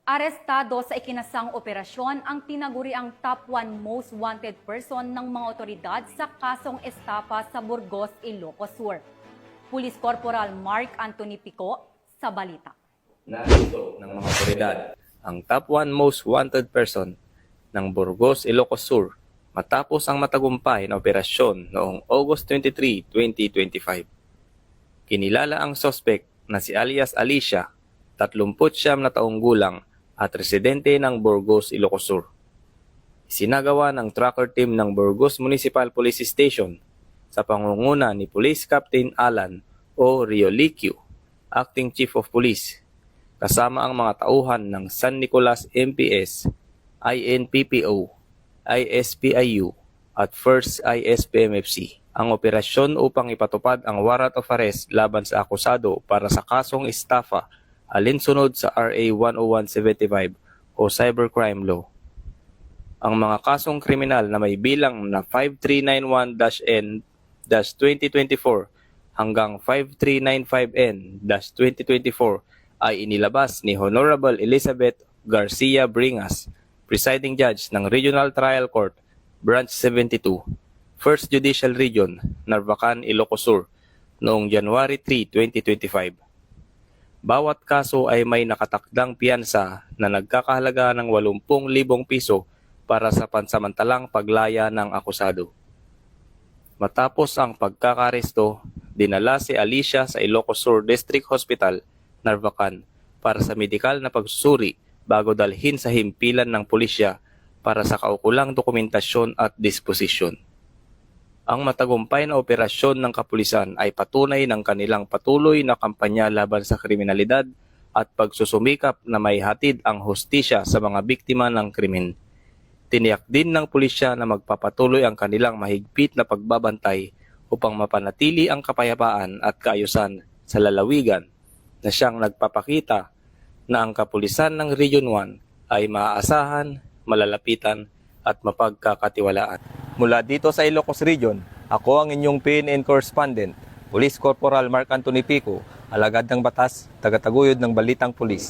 Arestado sa ikinasang operasyon ang tinaguriang top 1 most wanted person ng mga otoridad sa kasong estafa sa Burgos, Ilocos Sur. Police Corporal Mark Anthony Pico sa balita. Narito ng mga otoridad ang top 1 most wanted person ng Burgos, Ilocos Sur matapos ang matagumpay na operasyon noong August 23, 2025. Kinilala ang suspect na si alias Alicia, 39 na taong gulang at residente ng Burgos, Ilocos Sur. Isinagawa ng tracker team ng Burgos Municipal Police Station sa pangunguna ni Police Captain Alan O. Rioliquio, Acting Chief of Police, kasama ang mga tauhan ng San Nicolas MPS, INPPO, ISPIU at First ISPMFC ang operasyon upang ipatupad ang warrant of arrest laban sa akusado para sa kasong estafa alinsunod sa RA 10175 o Cybercrime Law. Ang mga kasong kriminal na may bilang na 5391-N-2024 hanggang 5395N-2024 ay inilabas ni Honorable Elizabeth Garcia Bringas, Presiding Judge ng Regional Trial Court, Branch 72, First Judicial Region, Narvacan, Ilocos Sur, noong January 3, 2025. Bawat kaso ay may nakatakdang piyansa na nagkakahalaga ng 80,000 piso para sa pansamantalang paglaya ng akusado. Matapos ang pagkakaresto, dinala si Alicia sa Ilocos Sur District Hospital, Narvacan para sa medikal na pagsusuri bago dalhin sa himpilan ng pulisya para sa kaukulang dokumentasyon at disposisyon. Ang matagumpay na operasyon ng kapulisan ay patunay ng kanilang patuloy na kampanya laban sa kriminalidad at pagsusumikap na may hatid ang hustisya sa mga biktima ng krimen. Tiniyak din ng pulisya na magpapatuloy ang kanilang mahigpit na pagbabantay upang mapanatili ang kapayapaan at kaayusan sa lalawigan na siyang nagpapakita na ang kapulisan ng Region 1 ay maaasahan, malalapitan at mapagkakatiwalaan. Mula dito sa Ilocos Region, ako ang inyong PNN correspondent, Police Corporal Mark Anthony Pico, alagad ng batas, tagataguyod ng Balitang Pulis.